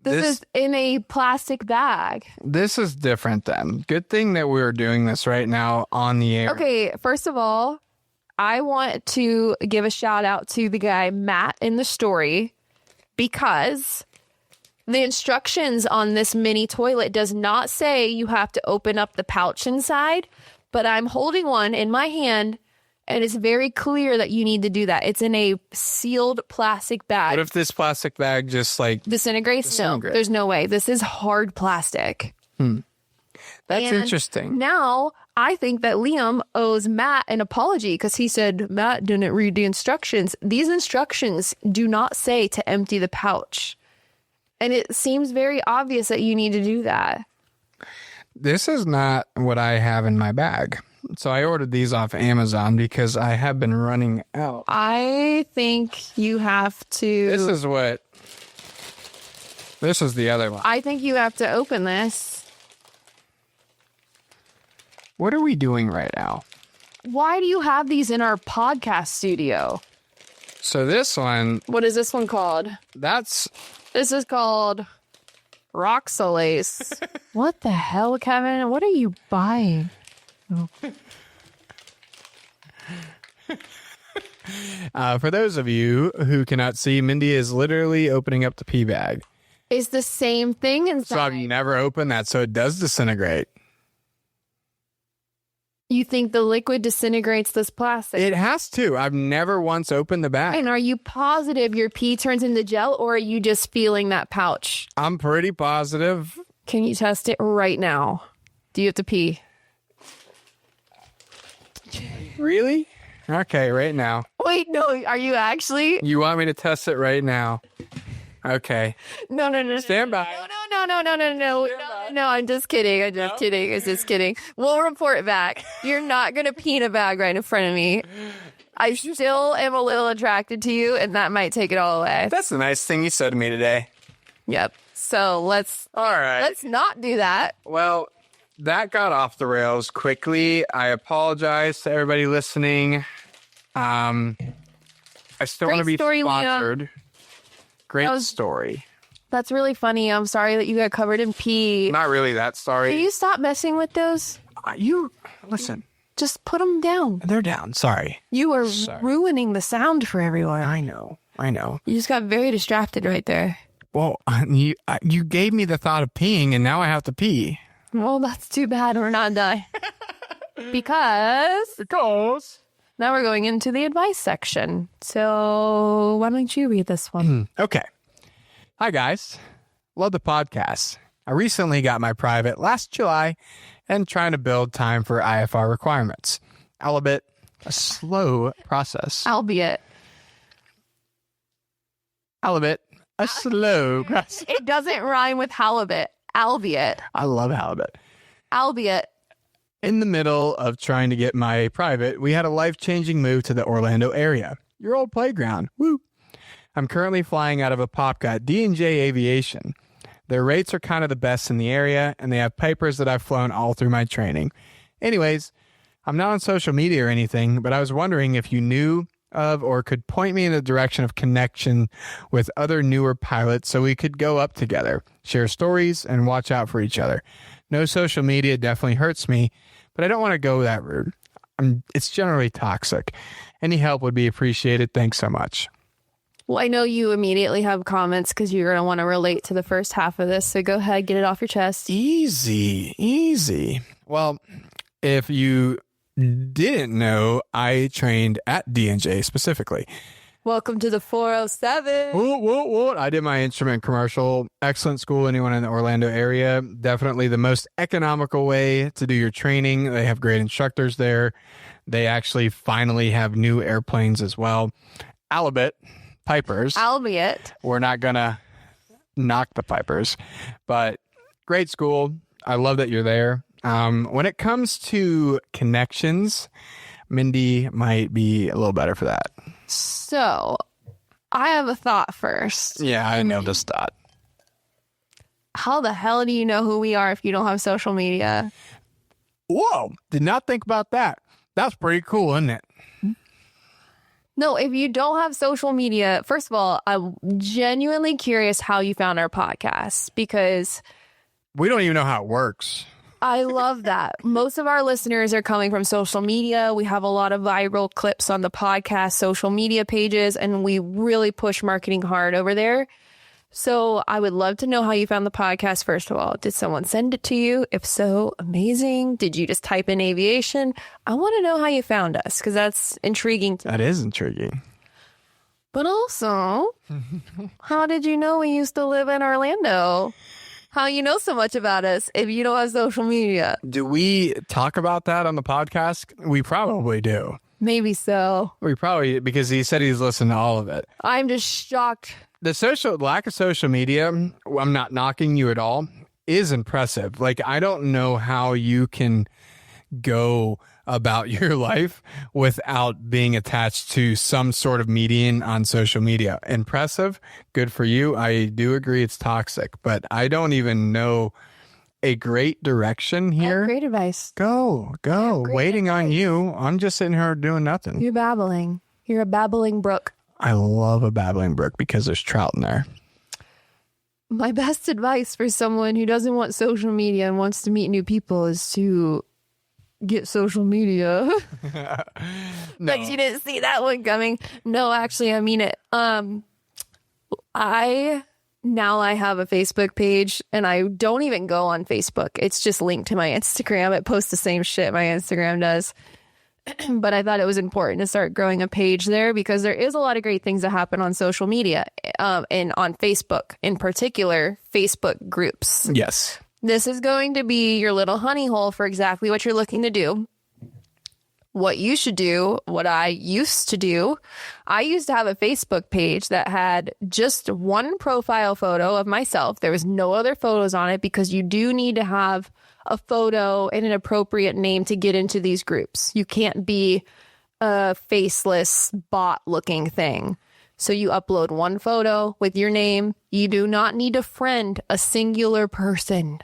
This is in a plastic bag. This is different then. Good thing that we're doing this right now on the air. Okay, first of all, I want to give a shout out to the guy Matt in the story because the instructions on this mini toilet does not say you have to open up the pouch inside, but I'm holding one in my hand and it's very clear that you need to do that. It's in a sealed plastic bag. What if this plastic bag just like disintegrates? No, there's no way. This is hard plastic. That's interesting. Now, I think that Liam owes Matt an apology because he said Matt didn't read the instructions. These instructions do not say to empty the pouch. And it seems very obvious that you need to do that. This is not what I have in my bag. So I ordered these off Amazon because I have been running out. I think you have to... This is the other one. I think you have to open this. What are we doing right now? Why do you have these in our podcast studio? So this one... What is this one called? This is called Roxalace. What the hell, Kevin? What are you buying? For those of you who cannot see, Mindy is literally opening up the pee bag. It's the same thing inside. So I've never opened that, so it does disintegrate. You think the liquid disintegrates this plastic? It has to. I've never once opened the bag. And are you positive your pee turns into gel, or are you just feeling that pouch? I'm pretty positive. Can you test it right now? Do you have to pee? Really? Okay, right now. Wait, no. Are you actually? You want me to test it right now? Okay. No. Stand by. No, I'm just kidding. I'm just kidding. We'll report it back. You're not going to pee in a bag right in front of me. I still am a little attracted to you, and that might take it all away. That's the nice thing you said to me today. Yep. So let's not do that. Well, that got off the rails quickly. I apologize to everybody listening. I still want to be sponsored. Leah. Great story. That's really funny. I'm sorry that you got covered in pee. Not really that sorry. Can you stop messing with those? Listen. Just put them down. They're down. Sorry. You are ruining the sound for everyone. I know. You just got very distracted right there. Well, you gave me the thought of peeing, and now I have to pee. Well, that's too bad. We're not done. Because now we're going into the advice section. So why don't you read this one? Okay. Hi, guys. Love the podcast. I recently got my private last July and trying to build time for IFR requirements. Albeit a slow process. Albeit a slow process. It doesn't rhyme with halibut. Albeit. I love halibut. Albeit. In the middle of trying to get my private, we had a life-changing move to the Orlando area. Your old playground. Woo! I'm currently flying out of a Popcut D&J Aviation. Their rates are kind of the best in the area, and they have papers that I've flown all through my training. Anyways, I'm not on social media or anything, but I was wondering if you knew of or could point me in the direction of connection with other newer pilots so we could go up together, share stories, and watch out for each other. No social media definitely hurts me, but I don't want to go that route. It's generally toxic. Any help would be appreciated. Thanks so much. Well, I know you immediately have comments because you're going to want to relate to the first half of this. So go ahead, get it off your chest. Easy. Well, if you didn't know, I trained at D&J specifically. Welcome to the 407. What? I did my instrument commercial. Excellent school. Anyone in the Orlando area. Definitely the most economical way to do your training. They have great instructors there. They actually finally have new airplanes as well. Pipers. Albeit. We're not going to knock the Pipers, but great school. I love that you're there. When it comes to connections, Mindy might be a little better for that. So, I have a thought first. Yeah, I know this thought. How the hell do you know who we are if you don't have social media? Whoa, did not think about that. That's pretty cool, isn't it? No, if you don't have social media, first of all, I'm genuinely curious how you found our podcast because we don't even know how it works. I love that. Most of our listeners are coming from social media. We have a lot of viral clips on the podcast social media pages, and we really push marketing hard over there. So I would love to know how you found the podcast, first of all. Did someone send it to you? If so, amazing. Did you just type in aviation? I want to know how you found us because that's intriguing to me. That is intriguing. But also, how did you know we used to live in Orlando? How you know so much about us if you don't have social media? Do we talk about that on the podcast? We probably do. Maybe so. We probably, because he said he's listened to all of it. I'm just shocked. The lack of social media, I'm not knocking you at all, is impressive. Like, I don't know how you can go about your life without being attached to some sort of median on social media. Impressive. Good for you. I do agree it's toxic, but I don't even know a great direction here. Great advice. Go. Waiting advice on you. I'm just sitting here doing nothing. You're babbling. You're a babbling brook. I love a babbling brook because there's trout in there. My best advice for someone who doesn't want social media and wants to meet new people is to get social media. No. Like you didn't see that one coming. No, actually, I mean it. I have a Facebook page and I don't even go on Facebook. It's just linked to my Instagram. It posts the same shit my Instagram does. But I thought it was important to start growing a page there because there is a lot of great things that happen on social media and on Facebook, in particular, Facebook groups. Yes. This is going to be your little honey hole for exactly what you're looking to do. What you should do, what I used to do, I used to have a Facebook page that had just one profile photo of myself. There was no other photos on it because you do need to have a photo and an appropriate name to get into these groups. You can't be a faceless bot looking thing. So you upload one photo with your name. You do not need to friend a singular person.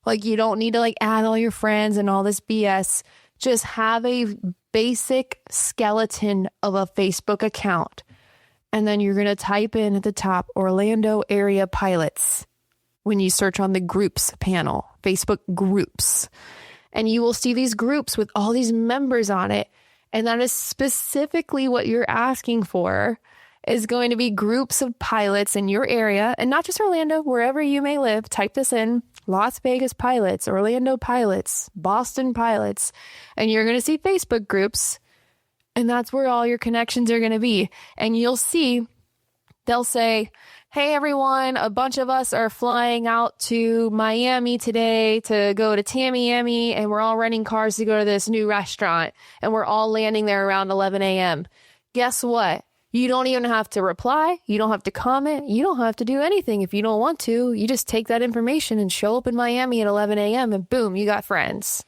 Like, you don't need to like add all your friends and all this BS. Just have a basic skeleton of a Facebook account. And then you're going to type in at the top, Orlando area pilots, when you search on the groups panel, Facebook groups. And you will see these groups with all these members on it. And that is specifically what you're asking for, is going to be groups of pilots in your area, and not just Orlando, wherever you may live. Type this in: Las Vegas pilots, Orlando pilots, Boston pilots, and you're going to see Facebook groups, and that's where all your connections are going to be. And you'll see, they'll say, hey, everyone, a bunch of us are flying out to Miami today to go to Tamiami, and we're all renting cars to go to this new restaurant, and we're all landing there around 11 a.m. Guess what? You don't even have to reply. You don't have to comment. You don't have to do anything if you don't want to. You just take that information and show up in Miami at 11 a.m. and boom, you got friends.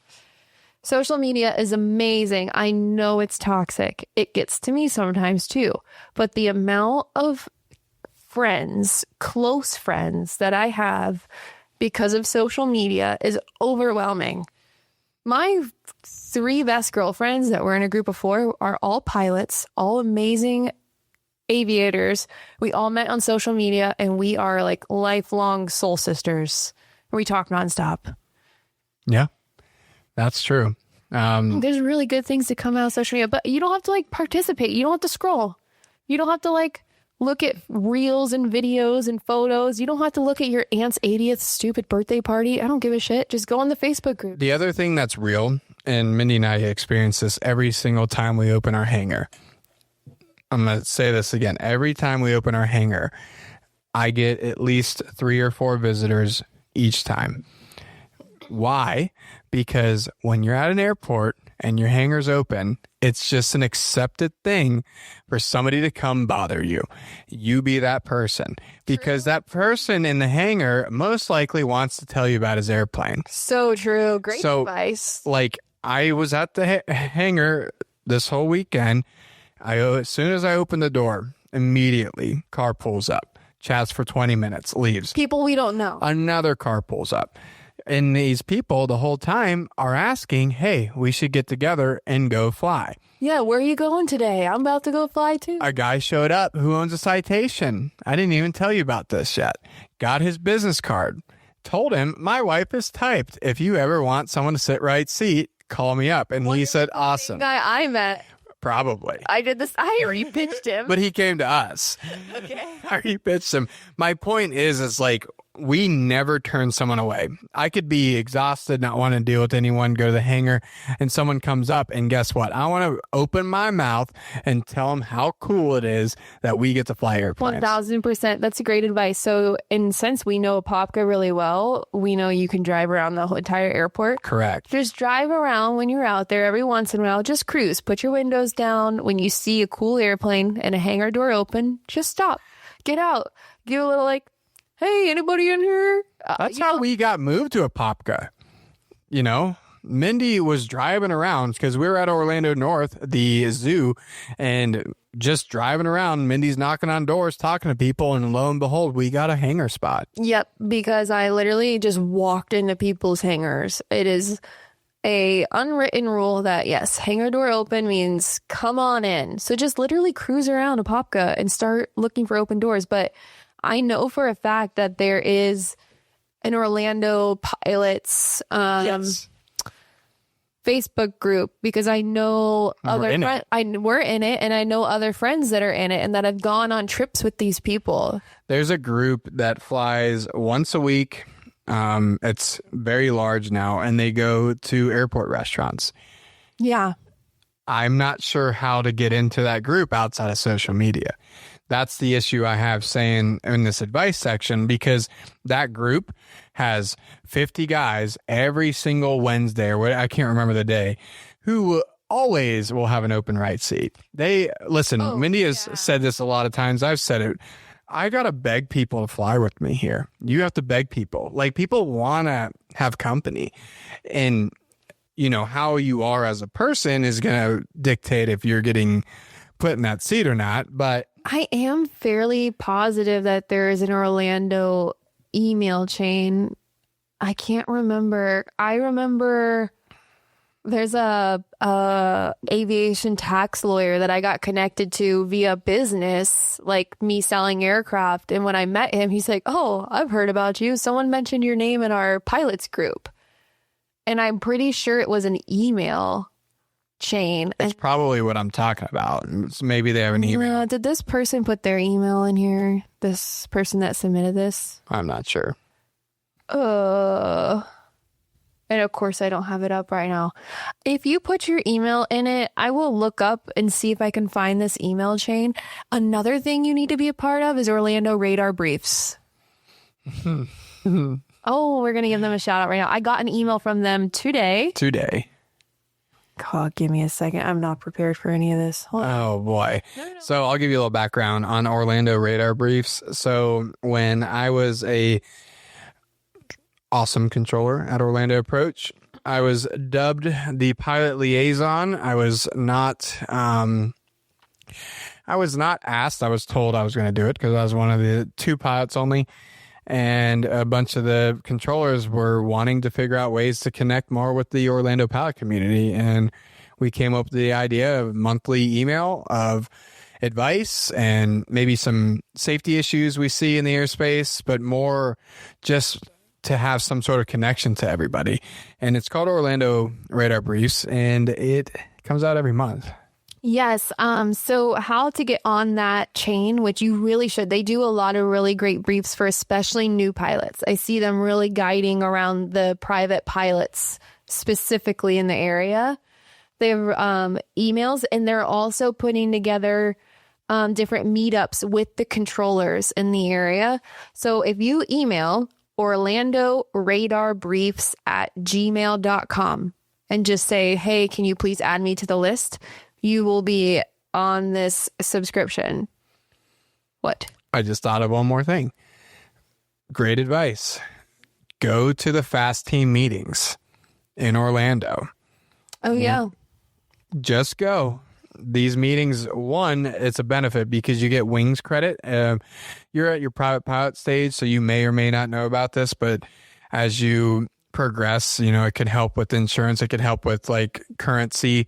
Social media is amazing. I know it's toxic. It gets to me sometimes too. But the amount of friends, close friends that I have because of social media is overwhelming. My 3 best girlfriends that were in a group of 4 are all pilots, all amazing aviators. We all met on social media, and we are like lifelong soul sisters. We talk nonstop. Yeah, that's true. There's really good things to come out of social media, but you don't have to like participate. You don't have to scroll. You don't have to like look at reels and videos and photos. You don't have to look at your aunt's 80th stupid birthday party. I don't give a shit. Just go on the Facebook group. The other thing that's real, and Mindy and I experience this every single time we open our hangar. I'm going to say this again. Every time we open our hangar, I get at least 3 or 4 visitors each time. Why? Because when you're at an airport and your hangar's open, it's just an accepted thing for somebody to come bother you. You be that person. Because that person in the hangar most likely wants to tell you about his airplane. So true. Great advice. Like, I was at the hangar this whole weekend. As soon as I open the door, immediately car pulls up, chats for 20 minutes, leaves. People we don't know. Another car pulls up. And these people the whole time are asking, hey, we should get together and go fly. Yeah, where are you going today? I'm about to go fly too. A guy showed up who owns a Citation. I didn't even tell you about this yet. Got his business card. Told him, my wife is typed. If you ever want someone to sit right seat, call me up. And he said, awesome. Guy I met. Probably. I did this. I already pitched him. But he came to us. Okay. I already pitched him. My point is like, we never turn someone away. I could be exhausted, not want to deal with anyone, go to the hangar, and someone comes up, and guess what? I want to open my mouth and tell them how cool it is that we get to fly airplanes. 1000%. That's great advice. So, since we know Apopka really well, we know you can drive around the whole entire airport. Correct. Just drive around when you're out there every once in a while. Just cruise. Put your windows down. When you see a cool airplane and a hangar door open, just stop. Get out. Give a little like, hey, anybody in here? That's how we got moved to Apopka. You know, Mindy was driving around because we were at Orlando North, the zoo, and just driving around. Mindy's knocking on doors, talking to people, and lo and behold, we got a hangar spot. Yep, because I literally just walked into people's hangars. It is a unwritten rule that, yes, hangar door open means come on in. So just literally cruise around Apopka and start looking for open doors. But I know for a fact that there is an Orlando pilots Yes. Facebook group, because I know we're in it, and I know other friends that are in it and that have gone on trips with these people. There's a group that flies once a week. It's very large now, and they go to airport restaurants. Yeah. I'm not sure how to get into that group outside of social media. That's the issue I have saying in this advice section, because that group has 50 guys every single Wednesday, or I can't remember the day, who always will have an open right seat. They listen. Mindy has said this a lot of times. I've said it. I got to beg people to fly with me here. You have to beg people. Like, people want to have company, and you know, how you are as a person is going to dictate if you're getting put in that seat or not. But I am fairly positive that there is an Orlando email chain. I can't remember. I remember there's a aviation tax lawyer that I got connected to via business, like me selling aircraft. And when I met him, he's like, "Oh, I've heard about you. Someone mentioned your name in our pilots group." And I'm pretty sure it was an email chain. That's probably what I'm talking about. Maybe they have an email. Did this person put their email in here? This person that submitted this? I'm not sure. And of course, I don't have it up right now. If you put your email in it, I will look up and see if I can find this email chain. Another thing you need to be a part of is Orlando Radar Briefs. Oh, we're going to give them a shout out right now. I got an email from them today. God, give me a second. I'm not prepared for any of this. Oh, boy. No. So I'll give you a little background on Orlando Radar Briefs. So when I was a awesome controller at Orlando Approach, I was dubbed the pilot liaison. I was not asked. I was told I was going to do it because I was one of the 2 pilots only. And a bunch of the controllers were wanting to figure out ways to connect more with the Orlando pilot community. And we came up with the idea of monthly email of advice and maybe some safety issues we see in the airspace, but more just to have some sort of connection to everybody. And it's called Orlando Radar Briefs, and it comes out every month. Yes. So how to get on that chain, which you really should. They do a lot of really great briefs for especially new pilots. I see them really guiding around the private pilots specifically in the area. They have emails, and they're also putting together different meetups with the controllers in the area. So if you email Orlando Radar Briefs @gmail.com and just say, "Hey, can you please add me to the list?" You will be on this subscription. What? I just thought of one more thing. Great advice. Go to the fast team meetings in Orlando. Oh, yeah. Just go. These meetings, one, it's a benefit because you get wings credit. You're at your private pilot stage, so you may or may not know about this, but as you progress, it could help with insurance. It could help with like currency.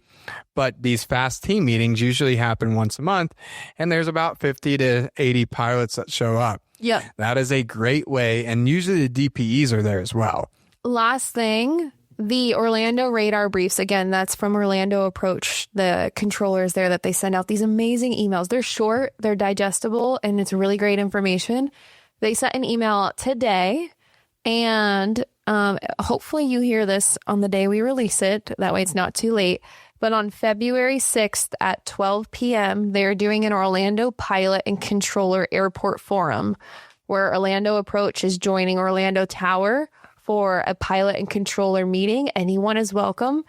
But these fast team meetings usually happen once a month, and there's about 50 to 80 pilots that show up. Yeah. That is a great way. And usually the DPEs are there as well. Last thing, the Orlando Radar Briefs, again, that's from Orlando Approach, the controllers there that they send out these amazing emails. They're short, they're digestible, and it's really great information. They sent an email out today, and hopefully you hear this on the day we release it. That way it's not too late. But on February 6th at 12 p.m., they're doing an Orlando Pilot and Controller Airport Forum where Orlando Approach is joining Orlando Tower for a pilot and controller meeting. Anyone is welcome.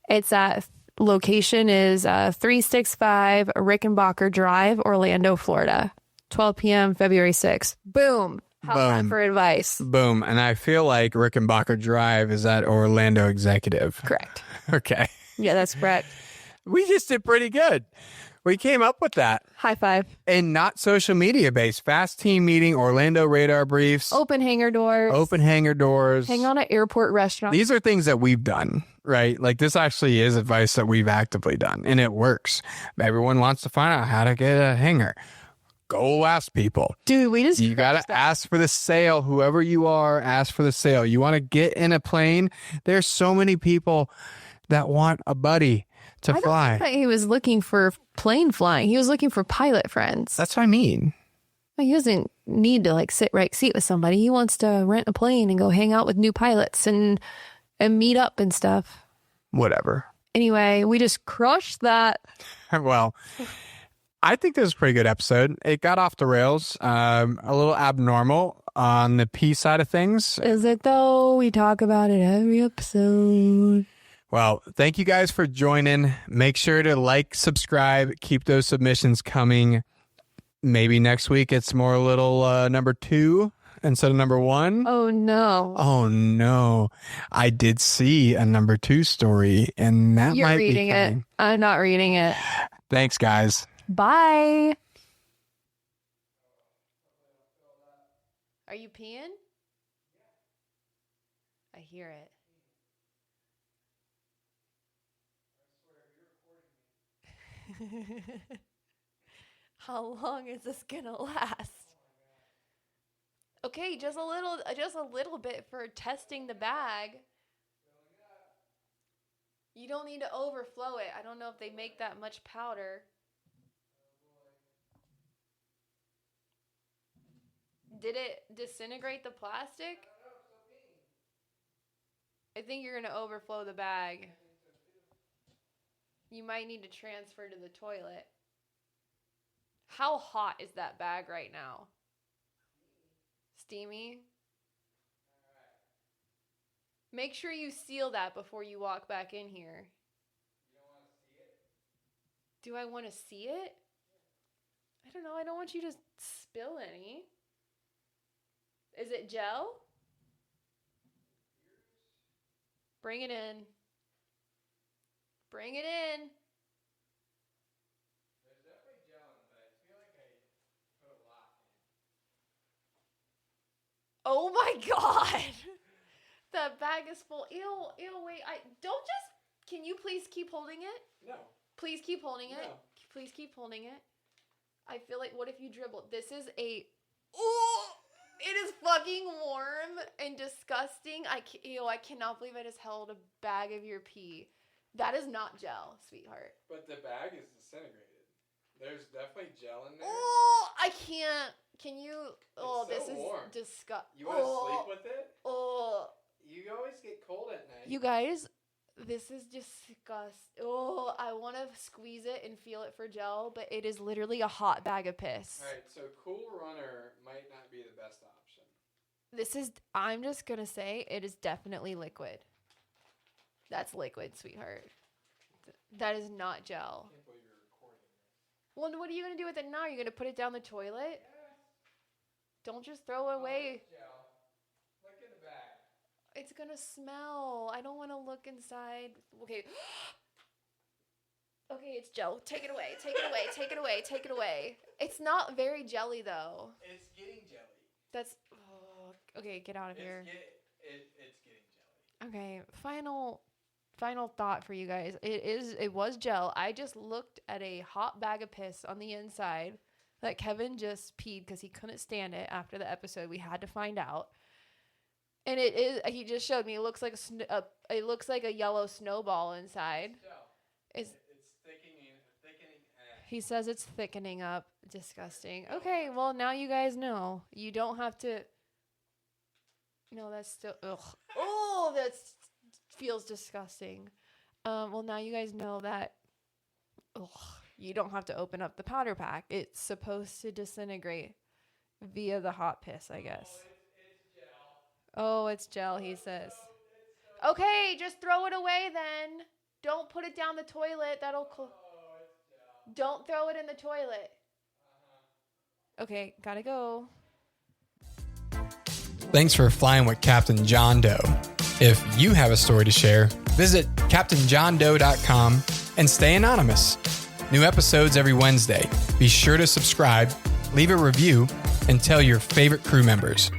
It's at location is 365 Rickenbacker Drive, Orlando, Florida. 12 p.m., February 6th. Boom. How's that for advice? Boom. And I feel like Rickenbacker Drive is at Orlando Executive. Correct. Okay. Yeah, that's correct. We just did pretty good. We came up with that. High five. And not social media based. Fast team meeting, Orlando Radar Briefs. Open hangar doors. Hang on at airport restaurants. These are things that we've done, right? Like this actually is advice that we've actively done, and it works. Everyone wants to find out how to get a hangar. Go ask people. Dude, you got to ask for the sale. Whoever you are, ask for the sale. You want to get in a plane? There's so many people that want a buddy to fly. I thought he was looking for plane flying. He was looking for pilot friends. That's what I mean. He doesn't need to sit right seat with somebody. He wants to rent a plane and go hang out with new pilots and meet up and stuff. Whatever. Anyway, we just crushed that. Well, I think this is a pretty good episode. It got off the rails, a little abnormal on the P side of things. Is it though? We talk about it every episode. Well, thank you guys for joining. Make sure to like, subscribe, keep those submissions coming. Maybe next week it's more a little number 2 instead of number 1. Oh, no. Oh, no. I did see a number 2 story, and that You're might reading be it. I'm not reading it. Thanks, guys. Bye. Are you peeing? I hear it. How long is this gonna last? Okay, just a little bit for testing the bag. You don't need to overflow it. I don't know if they make that much powder. Did it disintegrate the plastic? I think you're gonna overflow the bag. You might need to transfer to the toilet. How hot is that bag right now? Steamy? Make sure you seal that before you walk back in here. You don't want to see it? Do I want to see it? I don't know. I don't want you to spill any. Is it gel? Bring it in. Bring it in. There's definitely gel in it, but I feel like I put a lot in. Oh my God. The bag is full. Ew, wait. Don't just, can you please keep holding it? No. Please keep holding it. No. Please keep holding it. I feel like, what if you dribble? This is oh, it is fucking warm and disgusting. I cannot believe I just held a bag of your pee. That is not gel, sweetheart. But the bag is disintegrated. There's definitely gel in there. Oh, I can't. Can you? Oh, it's so this warm. is disgusting. You want to sleep with it? Oh. You always get cold at night. You guys, this is disgusting. Oh, I want to squeeze it and feel it for gel, but it is literally a hot bag of piss. All right, so Cool Runner might not be the best option. I'm just going to say it is definitely liquid. That's liquid, sweetheart. That is not gel. I can't believe you're recording this. Well, what are you going to do with it now? You're going to put it down the toilet? Yes. Don't just throw it away. It's gel. Look in the bag. It's going to smell. I don't want to look inside. Okay. Okay, it's gel. Take it away. Take it away. Take it away. Take it away. It's not very jelly, though. It's getting jelly. That's... Oh, okay, get out of here. It's getting jelly. Okay, final thought for you guys. It was gel. I just looked at a hot bag of piss on the inside that Kevin just peed because he couldn't stand it after the episode. We had to find out. And it is. He just showed me. It looks like it looks like a yellow snowball inside. It's thickening. He says it's thickening up. Disgusting. Okay, well now you guys know. You don't have to. No, that's still. Ugh. Oh, that feels disgusting. Well now you guys know that. Ugh, you don't have to open up the powder pack. It's supposed to disintegrate via the hot piss, I guess. Oh, it's gel, he says. Okay, just throw it away then. Don't put it down the toilet. Don't throw it in the toilet. Okay, gotta go. Thanks for flying with Captain John Doe. If you have a story to share, visit CaptainJohnDoe.com and stay anonymous. New episodes every Wednesday. Be sure to subscribe, leave a review, and tell your favorite crew members.